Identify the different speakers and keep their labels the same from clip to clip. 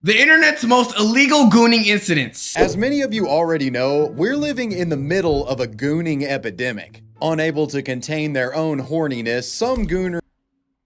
Speaker 1: The internet's most illegal gooning incidents.
Speaker 2: As many of you already know, we're living in the middle of a gooning epidemic. Unable to contain their own horniness, some gooners...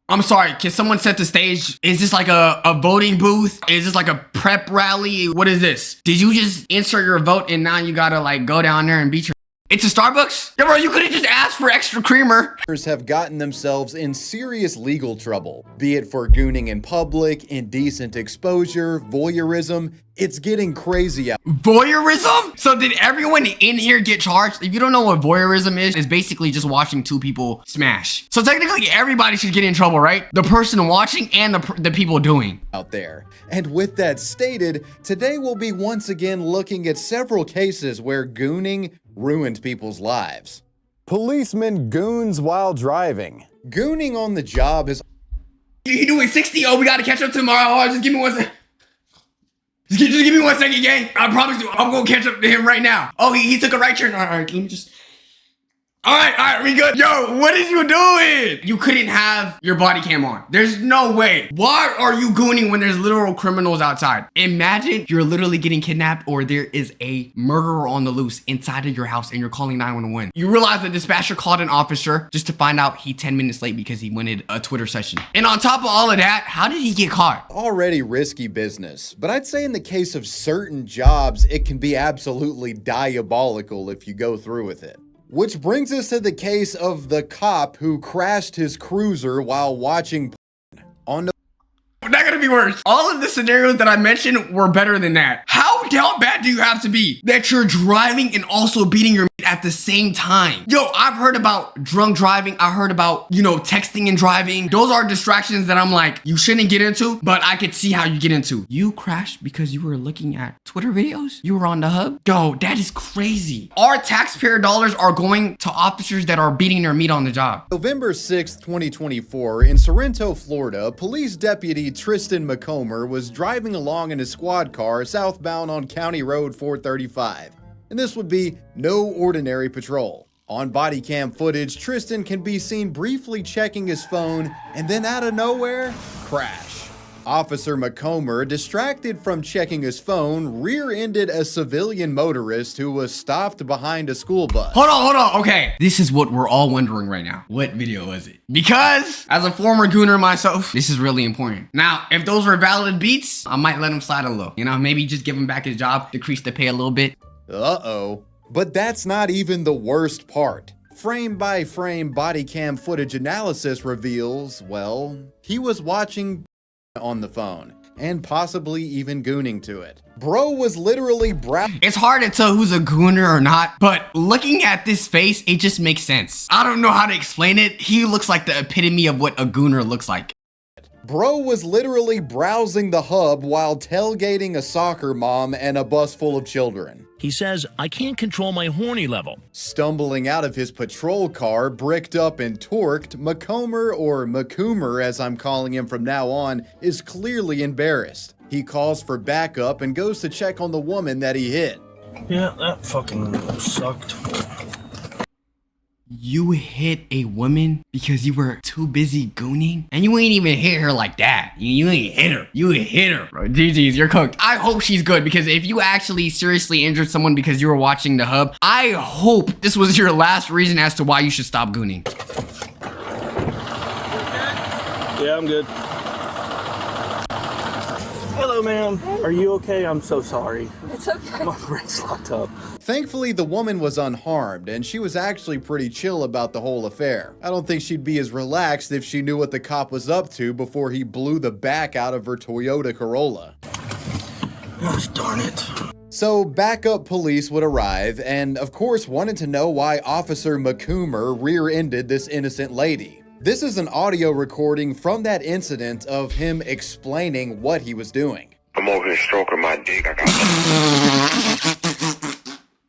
Speaker 1: I'm sorry, can someone set the stage? Is this like a voting booth? Is this like a prep rally? What is this? Did you just insert your vote and now you gotta like go down there and beat your... It's a Starbucks? Yeah, bro, you could've just asked for extra creamer.
Speaker 2: have gotten themselves in serious legal trouble, be it for gooning in public, indecent exposure, voyeurism. It's getting crazy out.
Speaker 1: Voyeurism? So did everyone in here get charged? If you don't know what voyeurism is, it's basically just watching two people smash. So technically everybody should get in trouble, right? The person watching and the people doing.
Speaker 2: Out there. And with that stated, today we'll be once again looking at several cases where gooning ruined people's lives. Policemen goons while driving. Gooning on the job is...
Speaker 1: He doing 60? Oh, we gotta catch up tomorrow. Oh, just give me 1 second. Just give me 1 second, gang. I promise you, I'm gonna catch up to him right now. Oh, he took a right turn. All right, let me just... All right, we good. Yo, what is you doing? You couldn't have your body cam on. There's no way. Why are you gooning when there's literal criminals outside? Imagine you're literally getting kidnapped or there is a murderer on the loose inside of your house and you're calling 911. You realize the dispatcher called an officer just to find out he 10 minutes late because he wanted a Twitter session. And on top of all of that, how did he get caught?
Speaker 2: Already risky business, but I'd say in the case of certain jobs, it can be absolutely diabolical if you go through with it. Which brings us to the case of the cop who crashed his cruiser while watching on the...
Speaker 1: Not gonna be worse. All of the scenarios that I mentioned were better than that. How bad do you have to be that you're driving and also beating your at the same time? Yo, I've heard about drunk driving. I heard about, you know, texting and driving. Those are distractions that I'm like, you shouldn't get into, but I could see how you get into. You crashed because you were looking at Twitter videos? You were on the hub? Yo, that is crazy. Our taxpayer dollars are going to officers that are beating their meat on the job.
Speaker 2: November 6th, 2024, in Sorrento, Florida, police deputy Tristan McComber was driving along in his squad car southbound on County Road 435. And this would be no ordinary patrol. On body cam footage, Tristan can be seen briefly checking his phone and then out of nowhere, crash. Officer McComber, distracted from checking his phone, rear-ended a civilian motorist who was stopped behind a school bus.
Speaker 1: Hold on, okay. This is what we're all wondering right now. What video was it? Because as a former gooner myself, this is really important. Now, if those were valid beats, I might let him slide a little. You know, maybe just give him back his job, decrease the pay a little bit.
Speaker 2: Uh-oh. But that's not even the worst part. Frame-by-frame body cam footage analysis reveals, well, he was watching on the phone, and possibly even gooning to it. Bro was literally
Speaker 1: It's hard to tell who's a gooner or not, but looking at this face, it just makes sense. I don't know how to explain it. He looks like the epitome of what a gooner looks like.
Speaker 2: Bro was literally browsing the hub while tailgating a soccer mom and a bus full of children.
Speaker 3: He says, I can't control my horny level.
Speaker 2: Stumbling out of his patrol car, bricked up and torqued, McComber, or McCoomer as I'm calling him from now on, is clearly embarrassed. He calls for backup and goes to check on the woman that he hit.
Speaker 4: Yeah, that fucking sucked.
Speaker 1: You hit a woman because you were too busy gooning? And you ain't even hit her like that. You ain't hit her. You hit her. Bro, GG's, you're cooked. I hope she's good because if you actually seriously injured someone because you were watching the hub, I hope this was your last reason as to why you should stop gooning.
Speaker 4: Yeah, I'm good. Hello, ma'am. Are you okay? I'm so sorry.
Speaker 5: It's okay.
Speaker 4: My brain's locked up.
Speaker 2: Thankfully, the woman was unharmed, and she was actually pretty chill about the whole affair. I don't think she'd be as relaxed if she knew what the cop was up to before he blew the back out of her Toyota Corolla.
Speaker 4: Gosh darn it.
Speaker 2: So backup police would arrive and, of course, wanted to know why Officer McCoomer rear-ended this innocent lady. This is an audio recording from that incident of him explaining what he was doing.
Speaker 6: I'm over here stroking my dick.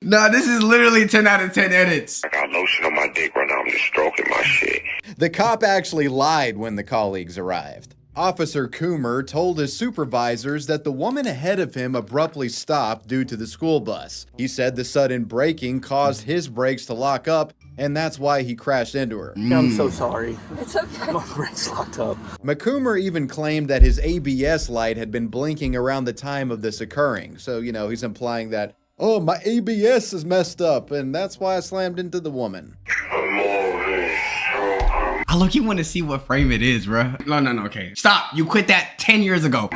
Speaker 1: Nah, this is literally 10 out of 10 edits.
Speaker 6: I got lotion on my dick right now. I'm just stroking my shit.
Speaker 2: The cop actually lied when the colleagues arrived. Officer Coomer told his supervisors that the woman ahead of him abruptly stopped due to the school bus. He said the sudden braking caused his brakes to lock up and that's why he crashed into her.
Speaker 4: I'm so sorry.
Speaker 5: It's okay.
Speaker 4: My brain's locked up.
Speaker 2: McCoomer even claimed that his ABS light had been blinking around the time of this occurring. So, he's implying that, oh, my ABS is messed up, and that's why I slammed into the woman.
Speaker 1: I look, you want to see what frame it is, bro. No, okay. Stop. You quit that 10 years ago.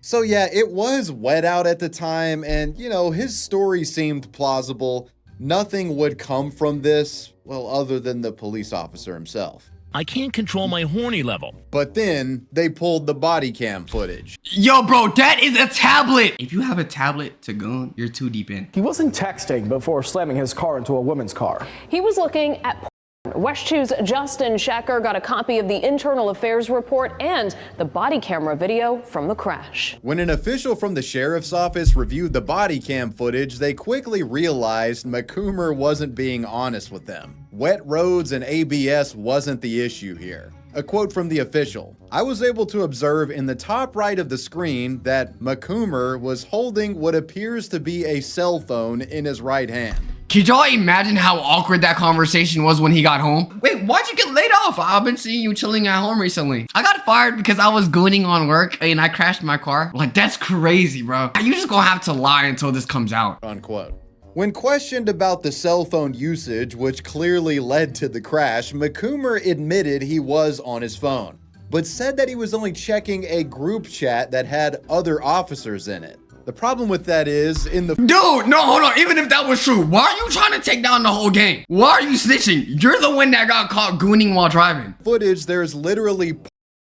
Speaker 2: So yeah, it was wet out at the time, and his story seemed plausible. Nothing would come from this, well, other than the police officer himself.
Speaker 3: I can't control my horny level.
Speaker 2: But then they pulled the body cam footage.
Speaker 1: Yo, bro, that is a tablet. If you have a tablet to goon, you're too deep in.
Speaker 7: He wasn't texting before slamming his car into a woman's car.
Speaker 5: He was looking at West 2's Justin Schecker got a copy of the internal affairs report and the body camera video from the crash.
Speaker 2: When an official from the sheriff's office reviewed the body cam footage, they quickly realized McCoomer wasn't being honest with them. Wet roads and ABS wasn't the issue here. A quote from the official: "I was able to observe in the top right of the screen that McCoomer was holding what appears to be a cell phone in his right hand."
Speaker 1: Could y'all imagine how awkward that conversation was when he got home? Wait, why'd you get laid off? I've been seeing you chilling at home recently. I got fired because I was gooning on work and I crashed my car. Like, that's crazy, bro. You just gonna have to lie until this comes out.
Speaker 2: Unquote. When questioned about the cell phone usage, which clearly led to the crash, McCoomer admitted he was on his phone, but said that he was only checking a group chat that had other officers in it. The problem with that is,
Speaker 1: Dude, no, hold on. Even if that was true, why are you trying to take down the whole gang? Why are you snitching? You're the one that got caught gooning while driving.
Speaker 2: Footage, there's literally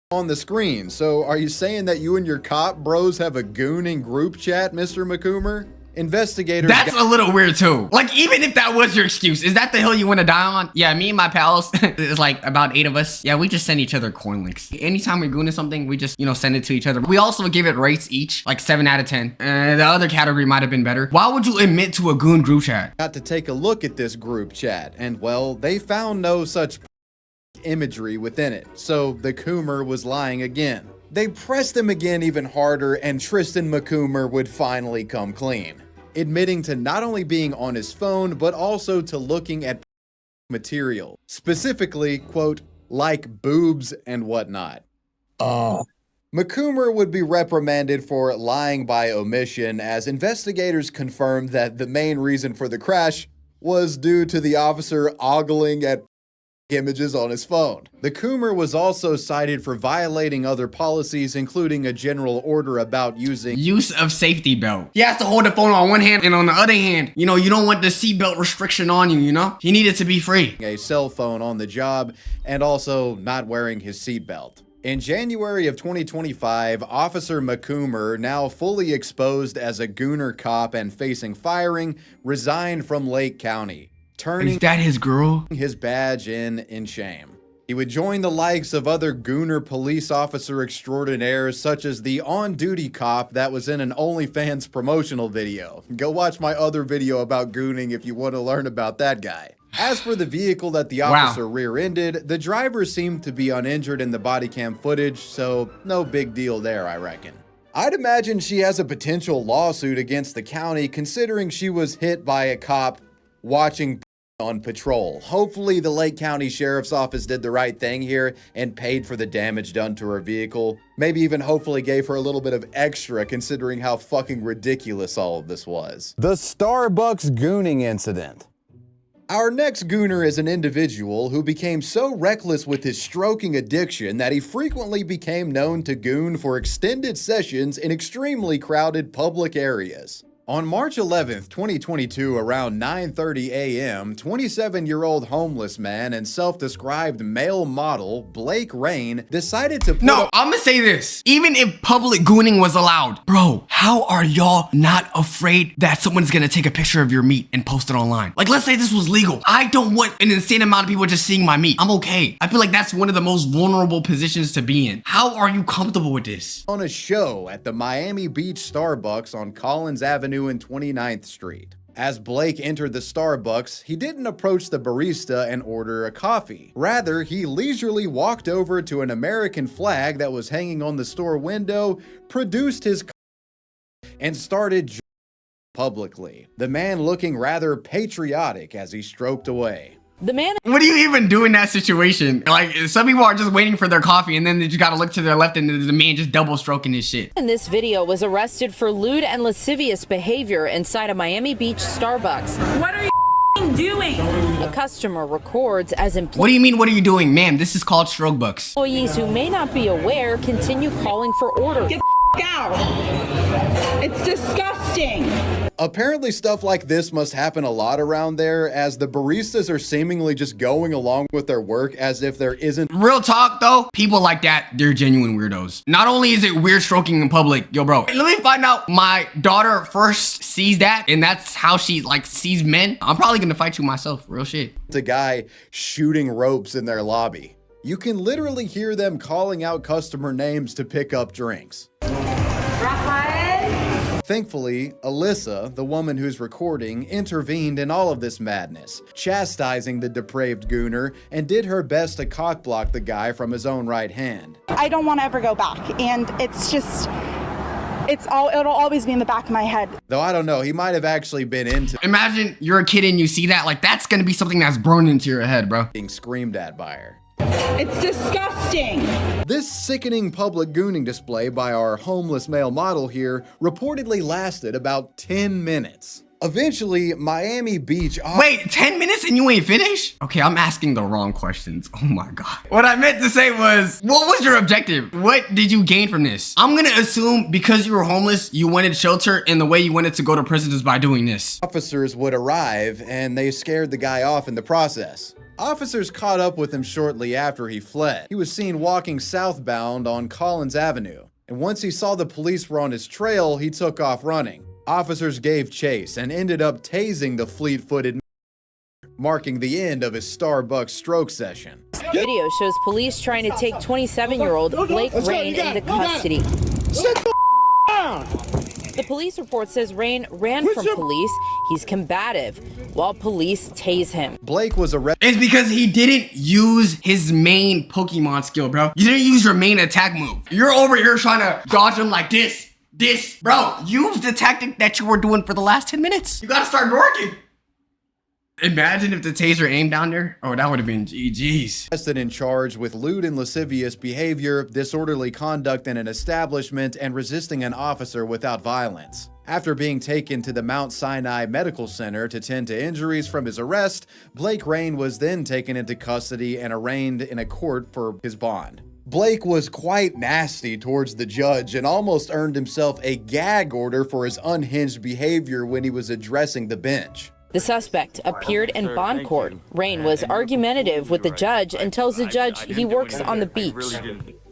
Speaker 2: on the screen. So are you saying that you and your cop bros have a gooning group chat, Mr. McCoomer? Investigators.
Speaker 1: That's a little weird too. Like, even if that was your excuse, is that the hill you want to die on? Yeah, me and my pals, it's like about 8 of us. Yeah, we just send each other coin links. Anytime we're gooning something, we just, send it to each other. We also give it rates each, like 7 out of 10. The other category might have been better. Why would you admit to a goon group chat?
Speaker 2: Got to take a look at this group chat, and well, they found no such imagery within it. So the Coomer was lying again. They pressed him again even harder, and Tristan McCoomer would finally come clean, admitting to not only being on his phone, but also to looking at material. Specifically, quote, like boobs and whatnot. McCoomer would be reprimanded for lying by omission, as investigators confirmed that the main reason for the crash was due to the officer ogling at images on his phone. The Coomer was also cited for violating other policies, including a general order about
Speaker 1: use of safety belt. He has to hold the phone on one hand, and on the other hand, you don't want the seatbelt restriction on you, He needed to be free.
Speaker 2: A cell phone on the job, and also not wearing his seatbelt. In January of 2025, Officer McCoomer, now fully exposed as a Gooner cop and facing firing, resigned from Lake County, turning
Speaker 1: Is that his girl?
Speaker 2: his badge in shame. He would join the likes of other Gooner police officer extraordinaires, such as the on-duty cop that was in an OnlyFans promotional video. Go watch my other video about gooning if you want to learn about that guy. As for the vehicle that the officer rear-ended, the driver seemed to be uninjured in the body cam footage, so no big deal there, I reckon. I'd imagine she has a potential lawsuit against the county, considering she was hit by a cop watching on patrol. Hopefully the Lake County Sheriff's Office did the right thing here and paid for the damage done to her vehicle. Maybe even hopefully gave her a little bit of extra, considering how fucking ridiculous all of this was. The Starbucks gooning incident. Our next gooner is an individual who became so reckless with his stroking addiction that he frequently became known to goon for extended sessions in extremely crowded public areas. On March 11th, 2022, around 9:30 a.m., 27-year-old homeless man and self-described male model, Blake Rain, decided to
Speaker 1: I'm gonna say this. Even if public gooning was allowed, bro, how are y'all not afraid that someone's gonna take a picture of your meat and post it online? Like, let's say this was legal. I don't want an insane amount of people just seeing my meat. I'm okay. I feel like that's one of the most vulnerable positions to be in. How are you comfortable with this?
Speaker 2: on a show at the Miami Beach Starbucks on Collins Avenue and 29th Street. As Blake entered the Starbucks, he didn't approach the barista and order a coffee. Rather, he leisurely walked over to an American flag that was hanging on the store window, produced his and started publicly, the man looking rather patriotic as he stroked away.
Speaker 8: The man
Speaker 1: What do you even do in that situation? Like, some people are just waiting for their coffee and then they just gotta look to their left and the man just double stroking his shit.
Speaker 8: in this video was arrested for lewd and lascivious behavior inside a Miami Beach Starbucks.
Speaker 9: What are you doing?
Speaker 8: A customer records as
Speaker 1: What do you mean, what are you doing? Ma'am, this is called stroke bucks.
Speaker 8: employees who may not be aware continue calling for orders.
Speaker 9: Get the out. It's disgusting.
Speaker 2: Apparently stuff like this must happen a lot around there, as the baristas are seemingly just going along with their work as if there isn't.
Speaker 1: Real talk though, people like that, they're genuine weirdos. Not only is it weird stroking in public, yo bro, let me find out my daughter first sees that and that's how she like sees men. I'm probably gonna fight you myself, real shit.
Speaker 2: A guy shooting ropes in their lobby. You can literally hear them calling out customer names to pick up drinks. Thankfully, Alyssa, the woman who's recording, intervened in all of this madness, chastising the depraved gooner and did her best to cockblock the guy from his own right hand.
Speaker 10: I don't want to ever go back, and it's just, it'll always be in the back of my head.
Speaker 2: Though I don't know, he might have actually been into
Speaker 1: Imagine you're a kid and you see that, like that's gonna be something that's burned into your head, bro.
Speaker 2: being screamed at by her.
Speaker 9: It's disgusting.
Speaker 2: This sickening public gooning display by our homeless male model here reportedly lasted about 10 minutes. Eventually, Miami Beach...
Speaker 1: Wait, 10 minutes and you ain't finished? Okay, I'm asking the wrong questions. Oh my God. What I meant to say was, what was your objective? What did you gain from this? I'm gonna assume because you were homeless, you wanted shelter, and the way you wanted to go to prison is by doing this.
Speaker 2: Officers would arrive and they scared the guy off in the process. Officers caught up with him shortly after he fled. He was seen walking southbound on Collins Avenue, and once he saw the police were on his trail, he took off running. Officers gave chase and ended up tasing the fleet-footed man, marking the end of his Starbucks stroke session.
Speaker 8: Video shows police trying to take 27-year-old Blake Rain into custody. The police report says Rain ran from police. He's combative, while police tase him.
Speaker 2: Blake was arrested.
Speaker 1: It's because he didn't use his main Pokemon skill, bro. You didn't use your main attack move. You're over here trying to dodge him like this. Bro, use the tactic that you were doing for the last 10 minutes. You gotta start working. Imagine if the taser aimed down there. Oh, that would have been GG's.
Speaker 2: Arrested and charged with lewd and lascivious behavior, disorderly conduct in an establishment, and resisting an officer without violence. After being taken to the Mount Sinai Medical Center to tend to injuries from his arrest, Blake Rain was then taken into custody and arraigned in a court for his bond. Blake was quite nasty towards the judge and almost earned himself a gag order for his unhinged behavior when he was addressing the bench.
Speaker 8: The suspect appeared in bond court. Rain was argumentative with the judge and tells the judge he works on the beach.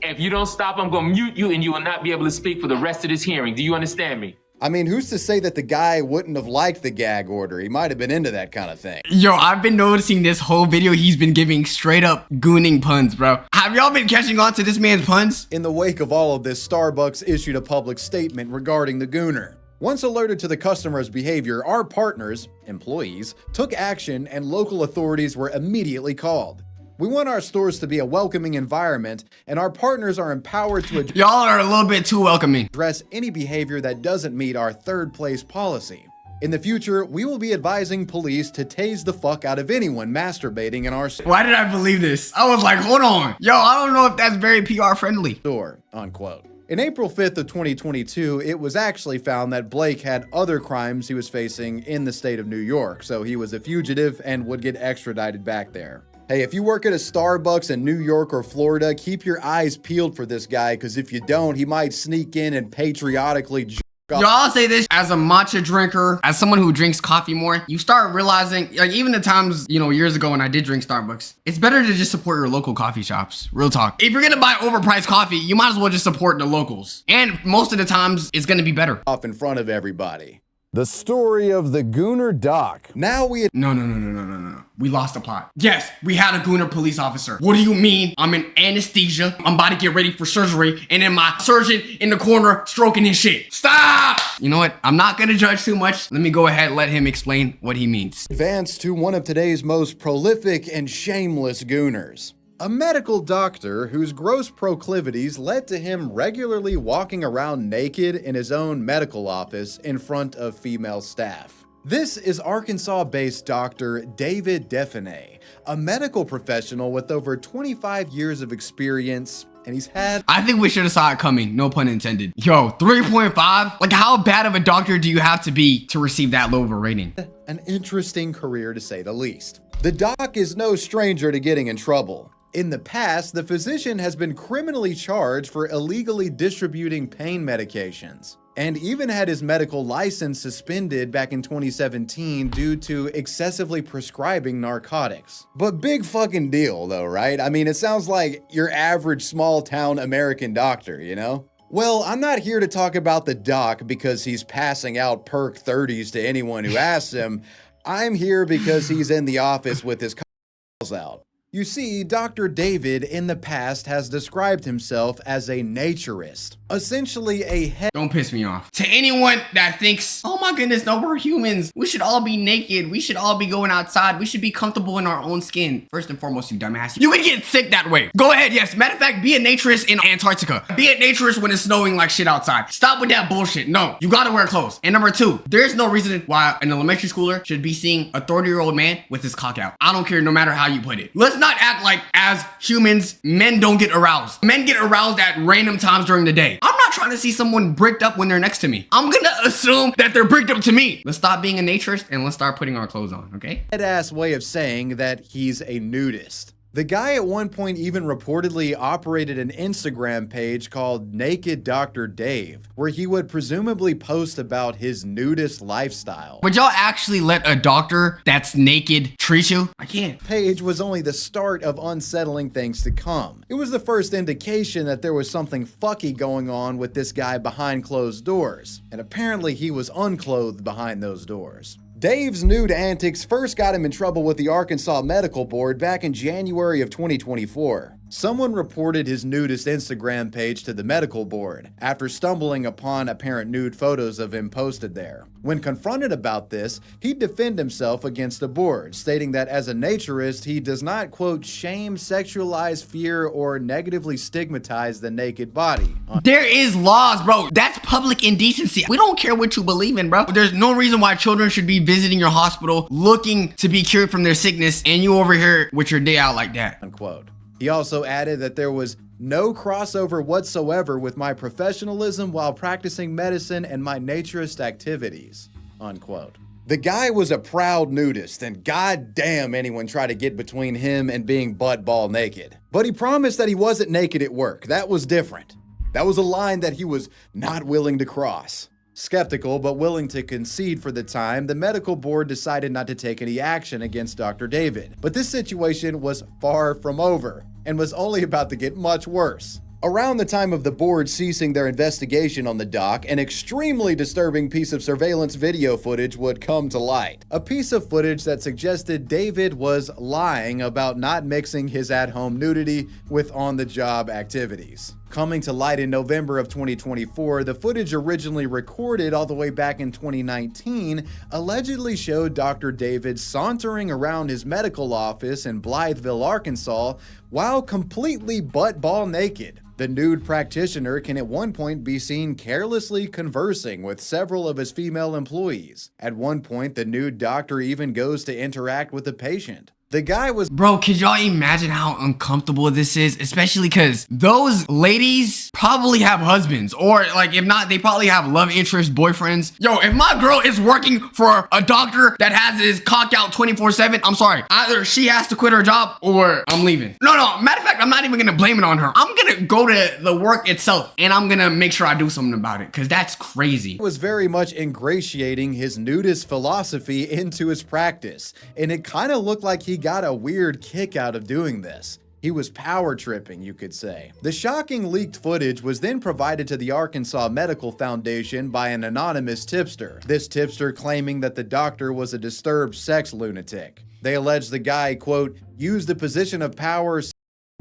Speaker 11: If you don't stop, I'm going to mute you and you will not be able to speak for the rest of this hearing. Do you understand me?
Speaker 2: I mean, who's to say that the guy wouldn't have liked the gag order? He might have been into that kind of thing.
Speaker 1: Yo, I've been noticing this whole video he's been giving straight up gooning puns, bro. Have y'all been catching on to this man's puns?
Speaker 2: In the wake of all of this, Starbucks issued a public statement regarding the gooner. Once alerted to the customer's behavior, our partners, employees, took action and local authorities were immediately called. We want our stores to be a welcoming environment, and our partners are empowered to
Speaker 1: Y'all are a little bit too welcoming.
Speaker 2: address any behavior that doesn't meet our third place policy. In the future, we will be advising police to tase the fuck out of anyone masturbating in our
Speaker 1: Why did I believe this? I was like, hold on. Yo, I don't know if that's very PR friendly.
Speaker 2: store, unquote. In April 5th of 2022, it was actually found that Blake had other crimes he was facing in the state of New York, so he was a fugitive and would get extradited back there. Hey, if you work at a Starbucks in New York or Florida, keep your eyes peeled for this guy, because if you don't, he might sneak in and patriotically
Speaker 1: Y'all say this as a matcha drinker, as someone who drinks coffee more, you start realizing, like even the times, you know, years ago when I did drink Starbucks, it's better to just support your local coffee shops. Real talk. If you're gonna buy overpriced coffee, you might as well just support the locals. And most of the times, it's gonna be better.
Speaker 2: off in front of everybody.
Speaker 12: The story of the Gooner Doc.
Speaker 2: Now we
Speaker 1: No. We lost the plot. Yes, we had a Gooner police officer. What do you mean? I'm in anesthesia. I'm about to get ready for surgery. And then my surgeon in the corner stroking his shit. Stop! You know what? I'm not gonna judge too much. Let me go ahead and let him explain what he means.
Speaker 2: advance to one of today's most prolific and shameless gooners. A medical doctor whose gross proclivities led to him regularly walking around naked in his own medical office in front of female staff. This is Arkansas-based Dr. David Define, a medical professional with over 25 years of experience, and he's had—
Speaker 1: I think we should have saw it coming, no pun intended. Yo, 3.5? Like, how bad of a doctor do you have to be to receive that low of a rating?
Speaker 2: an interesting career to say the least. The doc is no stranger to getting in trouble. In the past, the physician has been criminally charged for illegally distributing pain medications, and even had his medical license suspended back in 2017 due to excessively prescribing narcotics. But big fucking deal though, right? I mean, it sounds like your average small town American doctor, you know? Well, I'm not here to talk about the doc because he's passing out perk 30s to anyone who asks him. I'm here because he's in the office with his calls out. You see, Dr. David in the past has described himself as a naturist, essentially a
Speaker 1: Don't piss me off. To anyone that thinks, oh my goodness, no, we're humans. We should all be naked. We should all be going outside. We should be comfortable in our own skin. First and foremost, you dumbass. You would get sick that way. Go ahead, yes. Matter of fact, be a naturist in Antarctica. Be a naturist when it's snowing like shit outside. Stop with that bullshit. No, you gotta wear clothes. And number two, there's no reason why an elementary schooler should be seeing a 30-year-old man with his cock out. I don't care no matter how you put it. Let's not act like as humans, men don't get aroused. Men get aroused at random times during the day. I'm not trying to see someone bricked up when they're next to me. I'm gonna assume that they're bricked up to me. Let's stop being a naturist and let's start putting our clothes on, okay?
Speaker 2: Head-ass way of saying that he's a nudist. The guy at one point even reportedly operated an Instagram page called Naked Dr. Dave, where he would presumably post about his nudist lifestyle.
Speaker 1: Would y'all actually let a doctor that's naked treat you? I can't.
Speaker 2: Page was only the start of unsettling things to come. It was the first indication that there was something fucky going on with this guy behind closed doors, and apparently he was unclothed behind those doors. Dave's nude antics first got him in trouble with the Arkansas Medical Board back in January of 2024. Someone reported his nudist Instagram page to the medical board after stumbling upon apparent nude photos of him posted there. When confronted about this, he'd defend himself against the board, stating that as a naturist, he does not, quote, shame, sexualize, fear, or negatively stigmatize the naked body.
Speaker 1: There is laws, bro. That's public indecency. We don't care what you believe in, bro. There's no reason why children should be visiting your hospital looking to be cured from their sickness and you over here with your day out like that.
Speaker 2: Unquote. He also added that there was no crossover whatsoever with my professionalism while practicing medicine and my naturist activities, unquote. The guy was a proud nudist, and goddamn anyone tried to get between him and being butt-ball naked. But he promised that he wasn't naked at work. That was different. That was a line that he was not willing to cross. Skeptical but willing to concede for the time, the medical board decided not to take any action against Dr. David. But this situation was far from over and was only about to get much worse. Around the time of the board ceasing their investigation on the doc, an extremely disturbing piece of surveillance video footage would come to light. A piece of footage that suggested David was lying about not mixing his at-home nudity with on-the-job activities. Coming to light in November of 2024, the footage originally recorded all the way back in 2019 allegedly showed Dr. David sauntering around his medical office in Blytheville, Arkansas, while completely butt-ball naked. The nude practitioner can at one point be seen carelessly conversing with several of his female employees. At one point, the nude doctor even goes to interact with the patient. The guy was—
Speaker 1: Bro, could y'all imagine how uncomfortable this is? Especially because those ladies probably have husbands, or like if not, they probably have love interest boyfriends. Yo, if my girl is working for a doctor that has his cock out 24/7, I'm sorry. Either she has to quit her job or I'm leaving. No, matter of fact, I'm not even gonna blame it on her. I'm gonna go to the work itself and I'm gonna make sure I do something about it, because that's crazy.
Speaker 2: Was very much ingratiating his nudist philosophy into his practice, and it kind of looked like he got a weird kick out of doing this. He was power tripping, you could say. The shocking leaked footage was then provided to the Arkansas Medical Foundation by an anonymous tipster. This tipster claiming that the doctor was a disturbed sex lunatic. They alleged the guy, quote, used the position of power,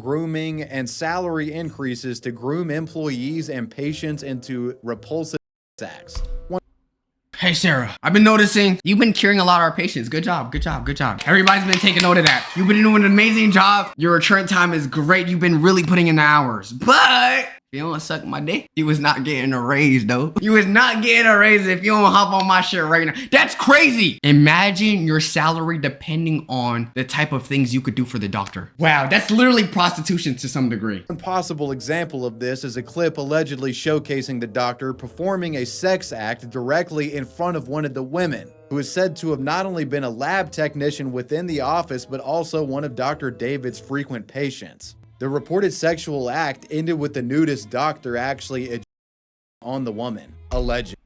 Speaker 2: grooming, and salary increases to groom employees and patients into repulsive acts.
Speaker 1: Hey Sarah, I've been noticing you've been curing a lot of our patients. Good job, good job, good job. Everybody's been taking note of that. You've been doing an amazing job. Your return time is great. You've been really putting in the hours. But if you don't suck my dick, you was not getting a raise though. You was not getting a raise if you don't hop on my shit right now. That's crazy. Imagine your salary depending on the type of things you could do for the doctor. Wow, that's literally prostitution to some degree.
Speaker 2: One possible example of this is a clip allegedly showcasing the doctor performing a sex act directly in front of one of the women, who is said to have not only been a lab technician within the office, but also one of Dr. David's frequent patients. The reported sexual act ended with the nudist doctor actually on the woman, allegedly.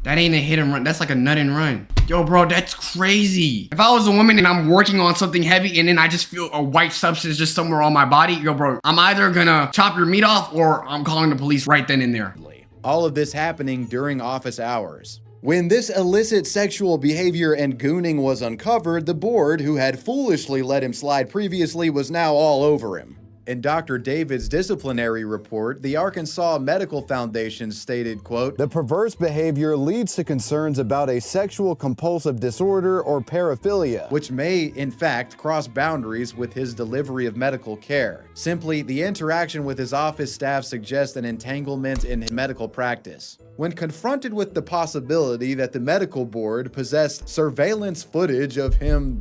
Speaker 1: That ain't a hit and run. That's like a nut and run. Yo, bro, that's crazy. If I was a woman and I'm working on something heavy and then I just feel a white substance just somewhere on my body, yo, bro, I'm either gonna chop your meat off or I'm calling the police right then and there.
Speaker 2: All of this happening during office hours. When this illicit sexual behavior and gooning was uncovered, the board, who had foolishly let him slide previously, was now all over him. In Dr. David's disciplinary report, the Arkansas Medical Foundation stated, quote,
Speaker 12: "The perverse behavior leads to concerns about a sexual compulsive disorder or paraphilia,
Speaker 2: which may, in fact, cross boundaries with his delivery of medical care. Simply, the interaction with his office staff suggests an entanglement in his medical practice. When confronted with the possibility that the medical board possessed surveillance footage of him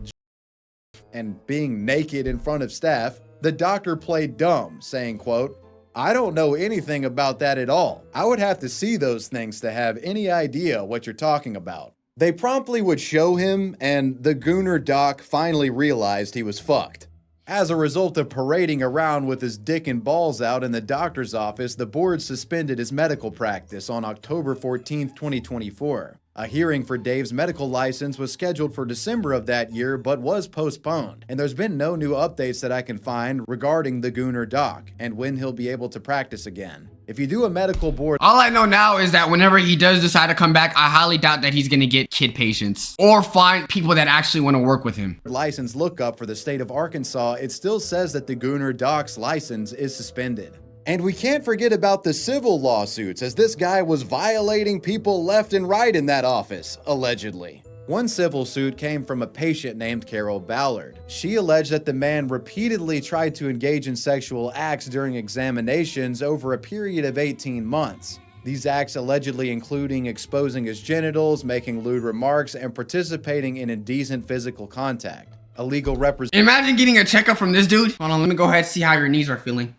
Speaker 2: and being naked in front of staff, the doctor played dumb, saying, quote, "I don't know anything about that at all. I would have to see those things to have any idea what you're talking about." They promptly would show him, and the Gooner doc finally realized he was fucked. As a result of parading around with his dick and balls out in the doctor's office, the board suspended his medical practice on October 14, 2024. A hearing for Dave's medical license was scheduled for December of that year, but was postponed. And there's been no new updates that I can find regarding the Gooner doc and when he'll be able to practice again. If you do a medical board...
Speaker 1: All I know now is that whenever he does decide to come back, I highly doubt that he's gonna get kid patients or find people that actually want to work with him.
Speaker 2: License lookup for the state of Arkansas, it still says that the Gooner doc's license is suspended. And we can't forget about the civil lawsuits, as this guy was violating people left and right in that office, allegedly. One civil suit came from a patient named Carol Ballard. She alleged that the man repeatedly tried to engage in sexual acts during examinations over a period of 18 months. These acts allegedly including exposing his genitals, making lewd remarks, and participating in indecent physical contact. A legal representative...
Speaker 1: Imagine getting a checkup from this dude. Hold on, let me go ahead and see how your knees are feeling.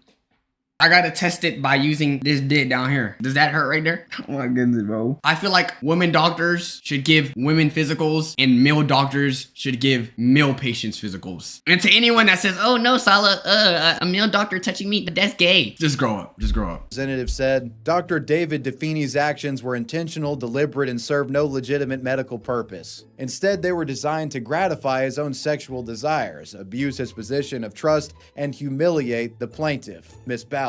Speaker 1: I gotta test it by using this dit down here. Does that hurt right there? Oh my goodness, bro. I feel like women doctors should give women physicals and male doctors should give male patients physicals. And to anyone that says, "Oh no, Salah, a male doctor touching me, that's gay." Just grow up, just grow up.
Speaker 2: Representative said, Dr. David Defini's actions were intentional, deliberate, and served no legitimate medical purpose. Instead, they were designed to gratify his own sexual desires, abuse his position of trust, and humiliate the plaintiff, Miss Ballard.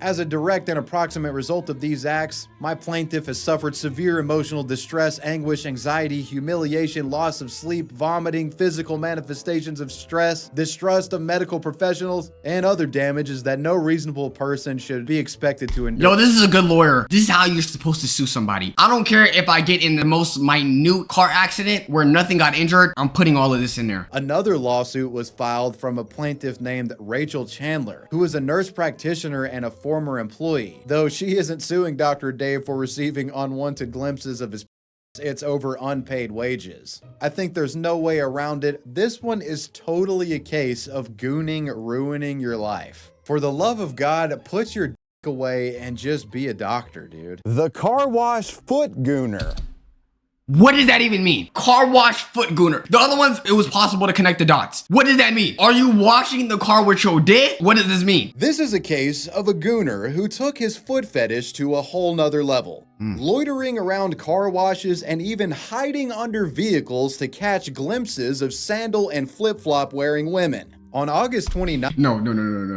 Speaker 2: As a direct and approximate result of these acts, my plaintiff has suffered severe emotional distress, anguish, anxiety, humiliation, loss of sleep, vomiting, physical manifestations of stress, distrust of medical professionals, and other damages that no reasonable person should be expected to endure.
Speaker 1: Yo, this is a good lawyer. This is how you're supposed to sue somebody. I don't care if I get in the most minute car accident where nothing got injured, I'm putting all of this in there.
Speaker 2: Another lawsuit was filed from a plaintiff named Rachel Chandler, who is a nurse practitioner and a former employee. Though she isn't suing Dr. Dave for receiving unwanted glimpses of his it's over unpaid wages. I think there's no way around it. This one is totally a case of gooning ruining your life. For the love of God, put your dick away and just be a doctor, dude.
Speaker 12: The car wash foot gooner.
Speaker 1: What does that even mean? Car wash foot gooner. The other ones, it was possible to connect the dots. What does that mean? Are you washing the car with your dick? What does this mean?
Speaker 2: This is a case of a gooner who took his foot fetish to a whole nother level. Loitering around car washes and even hiding under vehicles to catch glimpses of sandal and flip-flop wearing women. On August 29th,
Speaker 1: No.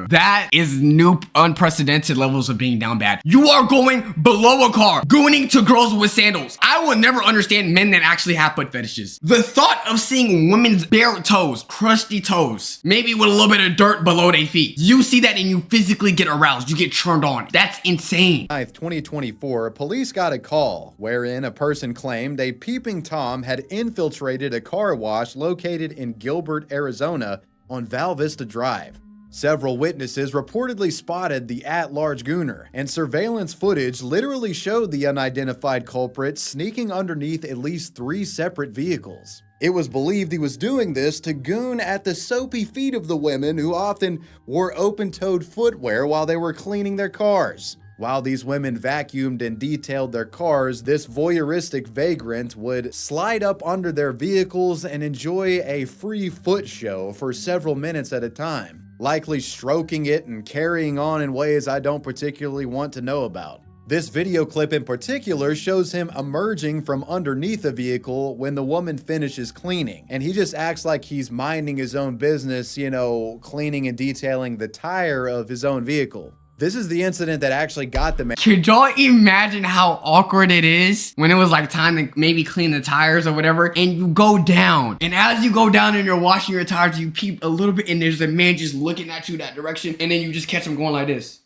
Speaker 1: That is new unprecedented levels of being down bad. You are going below a car, gooning to girls with sandals. I will never understand men that actually have foot fetishes. The thought of seeing women's bare toes, crusty toes, maybe with a little bit of dirt below their feet. You see that and you physically get aroused. You get turned on. That's insane.
Speaker 2: 2024, police got a call wherein a person claimed a peeping Tom had infiltrated a car wash located in Gilbert, Arizona on Val Vista Drive. Several witnesses reportedly spotted the at-large Gooner, and surveillance footage literally showed the unidentified culprit sneaking underneath at least 3 separate vehicles. It was believed he was doing this to goon at the soapy feet of the women who often wore open-toed footwear while they were cleaning their cars. While these women vacuumed and detailed their cars, this voyeuristic vagrant would slide up under their vehicles and enjoy a free foot show for several minutes at a time, likely stroking it and carrying on in ways I don't particularly want to know about. This video clip in particular shows him emerging from underneath the vehicle when the woman finishes cleaning, and he just acts like he's minding his own business, you know, cleaning and detailing the tire of his own vehicle. This is the incident that actually got the man.
Speaker 1: Could y'all imagine how awkward it is when it was like time to maybe clean the tires or whatever, and you go down, and as you go down and you're washing your tires, you peep a little bit and there's a man just looking at you that direction, and then you just catch him going like this.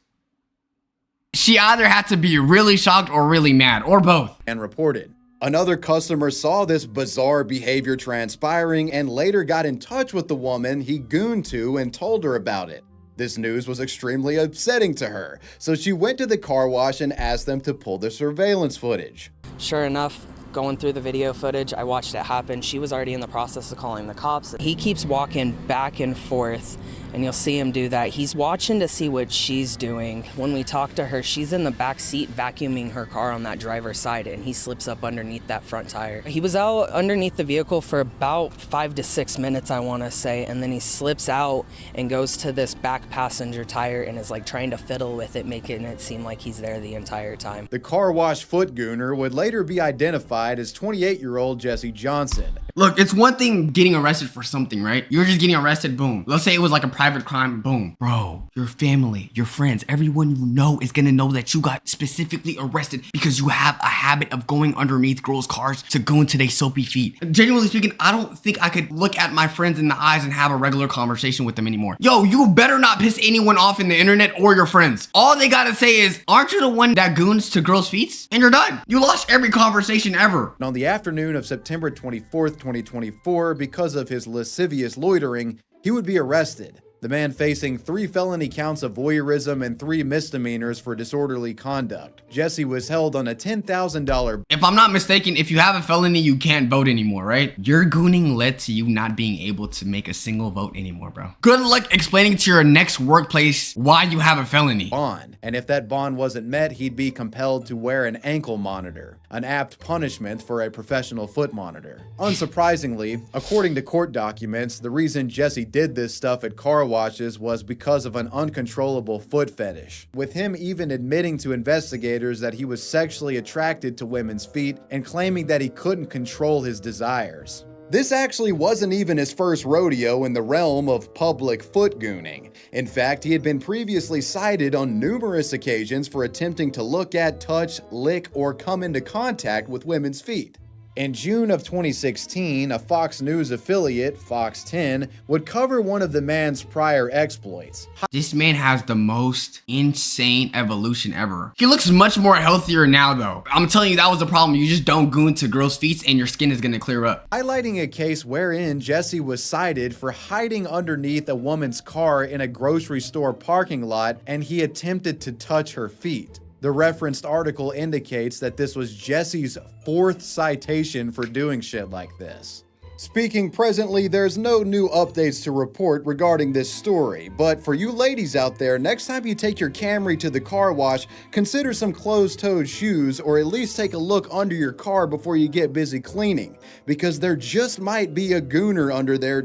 Speaker 1: She either had to be really shocked or really mad, or both.
Speaker 2: And reported. Another customer saw this bizarre behavior transpiring and later got in touch with the woman he gooned to and told her about it. This news was extremely upsetting to her, so she went to the car wash and asked them to pull the surveillance footage.
Speaker 13: Sure enough, going through the video footage, I watched it happen. She was already in the process of calling the cops. He keeps walking back and forth, and you'll see him do that. He's watching to see what she's doing. When we talk to her, she's in the back seat vacuuming her car on that driver's side, and he slips up underneath that front tire. He was out underneath the vehicle for about 5 to 6 minutes, I want to say, and then he slips out and goes to this back passenger tire and is like trying to fiddle with it, making it seem like he's there the entire time.
Speaker 2: The car wash foot gooner would later be identified as 28-year-old Jesse Johnson.
Speaker 1: Look, it's one thing getting arrested for something, right? You're just getting arrested, boom. Let's say it was like a private crime, boom. Bro, your family, your friends, everyone you know is gonna know that you got specifically arrested because you have a habit of going underneath girls' cars to go into their soapy feet. Genuinely speaking, I don't think I could look at my friends in the eyes and have a regular conversation with them anymore. Yo, you better not piss anyone off in the internet or your friends. All they gotta say is, aren't you the one that goons to girls' feet? And you're done. You lost every conversation ever.
Speaker 2: On the afternoon of September 24th, 2024, because of his lascivious loitering, he would be arrested. The man facing 3 felony counts of voyeurism and 3 misdemeanors for disorderly conduct. Jesse was held on a $10,000.
Speaker 1: If I'm not mistaken, if you have a felony, you can't vote anymore, right? Your gooning led to you not being able to make a single vote anymore, bro. Good luck explaining to your next workplace why you have a felony.
Speaker 2: Bond. And if that bond wasn't met, he'd be compelled to wear an ankle monitor, an apt punishment for a professional foot monitor. Unsurprisingly, according to court documents, the reason Jesse did this stuff at car washes was because of an uncontrollable foot fetish, with him even admitting to investigators that he was sexually attracted to women's feet and claiming that he couldn't control his desires. This actually wasn't even his first rodeo in the realm of public foot gooning. In fact, he had been previously cited on numerous occasions for attempting to look at, touch, lick, or come into contact with women's feet. In June of 2016, a Fox News affiliate, Fox 10, would cover one of the man's prior exploits.
Speaker 1: This man has the most insane evolution ever. He looks much more healthier now though. I'm telling you, that was the problem. You just don't goon to girls' feet and your skin is gonna clear up.
Speaker 2: Highlighting a case wherein Jesse was cited for hiding underneath a woman's car in a grocery store parking lot and he attempted to touch her feet. The referenced article indicates that this was Jesse's 4th citation for doing shit like this. Speaking presently, there's no new updates to report regarding this story, but for you ladies out there, next time you take your Camry to the car wash, consider some closed-toed shoes or at least take a look under your car before you get busy cleaning, because there just might be a gooner under there.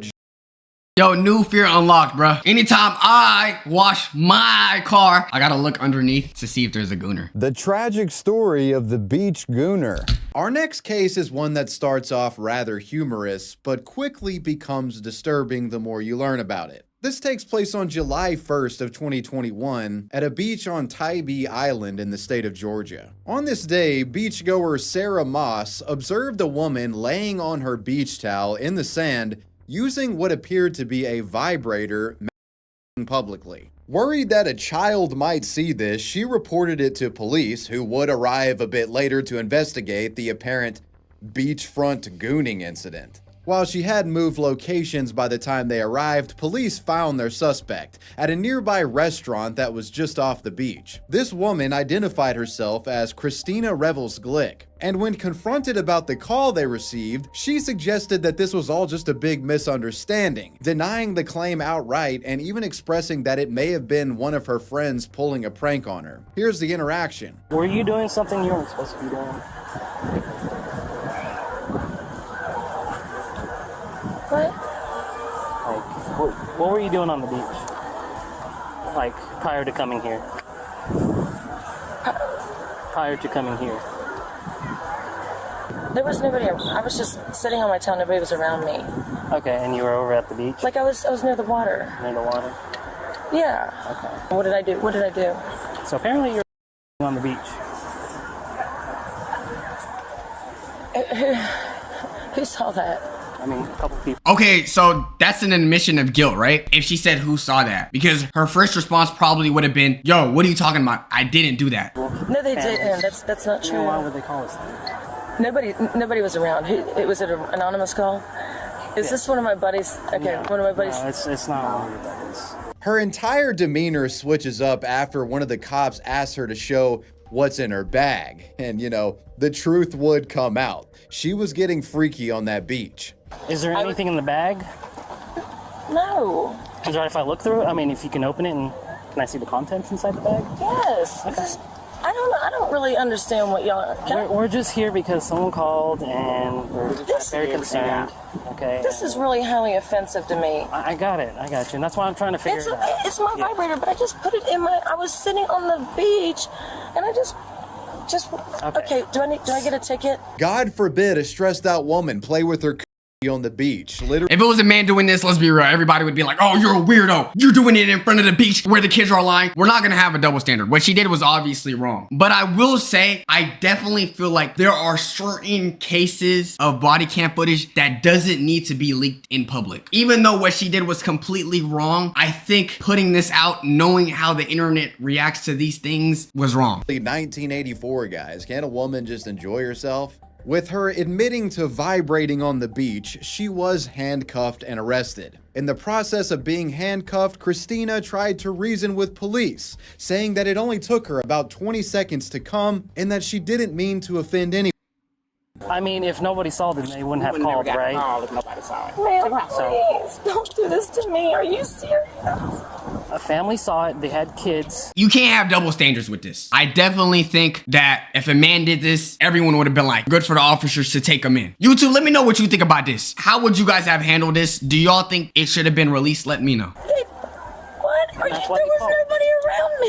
Speaker 1: Yo, new fear unlocked, bruh. Anytime I wash my car, I gotta look underneath to see if there's a gooner.
Speaker 12: The tragic story of the beach gooner.
Speaker 2: Our next case is one that starts off rather humorous, but quickly becomes disturbing the more you learn about it. This takes place on July 1st of 2021 at a beach on Tybee Island in the state of Georgia. On this day, beachgoer Sarah Moss observed a woman laying on her beach towel in the sand using what appeared to be a vibrator publicly. Worried that a child might see this, she reported it to police, who would arrive a bit later to investigate the apparent beachfront gooning incident. While she had moved locations by the time they arrived, police found their suspect at a nearby restaurant that was just off the beach. This woman identified herself as Christina Revels Glick, and when confronted about the call they received, she suggested that this was all just a big misunderstanding, denying the claim outright and even expressing that it may have been one of her friends pulling a prank on her. Here's the interaction.
Speaker 4: Were you doing something you weren't supposed to be doing?
Speaker 9: What?
Speaker 4: Like, what were you doing on the beach? Like, prior to coming here? Prior to coming here?
Speaker 9: There was nobody. I was just sitting on my towel. Nobody was around me.
Speaker 4: Okay, and you were over at the beach?
Speaker 9: Like I was near the water.
Speaker 4: Near the water?
Speaker 9: Yeah.
Speaker 4: Okay.
Speaker 9: What did I do? What did I do?
Speaker 4: So apparently you're on the beach.
Speaker 9: Who saw that?
Speaker 4: I mean, a couple people.
Speaker 1: Okay, so that's an admission of guilt, right? If she said who saw that. Because her first response probably would have been, yo, what are you talking about? I didn't do that.
Speaker 9: No, they didn't. That's not true.
Speaker 4: Why would they call us that?
Speaker 9: Nobody was around. It was an anonymous call. Is this one of my buddies? Okay,
Speaker 4: No,
Speaker 9: one of my buddies.
Speaker 4: No, it's not one of your buddies.
Speaker 2: Her entire demeanor switches up after one of the cops asks her to show what's in her bag. And, you know, the truth would come out. She was getting freaky on that beach.
Speaker 4: Is there anything in the bag?
Speaker 9: No.
Speaker 4: Is it alright if I look through it? I mean, if you can open it and can I see the contents inside the bag?
Speaker 9: Yes.
Speaker 4: Okay.
Speaker 9: I don't really understand what y'all.
Speaker 4: We're just here because someone called and we're very concerned. Okay.
Speaker 9: This is really highly offensive to me.
Speaker 4: I got it. I got you. And that's why I'm trying to figure it out.
Speaker 9: It's my vibrator, but I just put it in my. I was sitting on the beach, and I just. Okay. Do I get a ticket?
Speaker 2: God forbid a stressed out woman play with her on the beach. Literally.
Speaker 1: If it was a man doing this, let's be real, everybody would be like, oh, you're a weirdo. You're doing it in front of the beach where the kids are lying. We're not gonna have a double standard. What she did was obviously wrong. But I will say, I definitely feel like there are certain cases of body cam footage that doesn't need to be leaked in public. Even though what she did was completely wrong, I think putting this out, knowing how the internet reacts to these things, was wrong.
Speaker 2: 1984, guys. Can a woman just enjoy herself? With her admitting to vibrating on the beach, she was handcuffed and arrested. In the process of being handcuffed, Christina tried to reason with police, saying that it only took her about 20 seconds to come and that she didn't mean to offend anyone.
Speaker 4: I mean, if nobody saw them, they wouldn't have called, right?
Speaker 9: Nobody saw it. Man, please don't do this to me. Are you serious?
Speaker 4: A family saw it. They had kids.
Speaker 1: You can't have double standards with this. I definitely think that if a man did this, everyone would have been like, good for the officers to take him in. You two, let me know what you think about this. How would you guys have handled this? Do y'all think it should have been released? Let me know.
Speaker 9: What? There was nobody around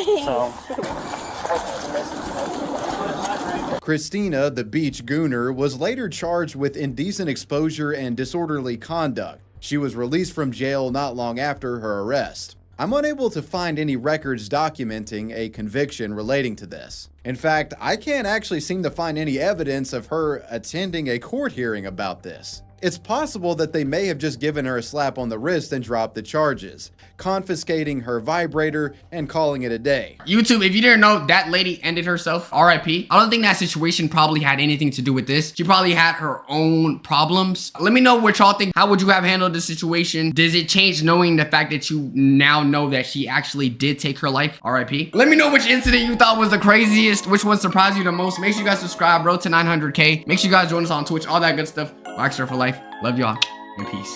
Speaker 9: me.
Speaker 2: Christina, the beach gooner, was later charged with indecent exposure and disorderly conduct. She was released from jail not long after her arrest. I'm unable to find any records documenting a conviction relating to this. In fact, I can't actually seem to find any evidence of her attending a court hearing about this. It's possible that they may have just given her a slap on the wrist and dropped the charges, confiscating her vibrator and calling it a day.
Speaker 1: YouTube, if you didn't know, that lady ended herself, RIP. I don't think that situation probably had anything to do with this. She probably had her own problems. Let me know what y'all think. How would you have handled the situation? Does it change knowing the fact that you now know that she actually did take her life? RIP. Let me know which incident you thought was the craziest, which one surprised you the most. Make sure you guys subscribe, road to 900K. Make sure you guys join us on Twitch, all that good stuff. Rockstar for life. Love y'all and peace.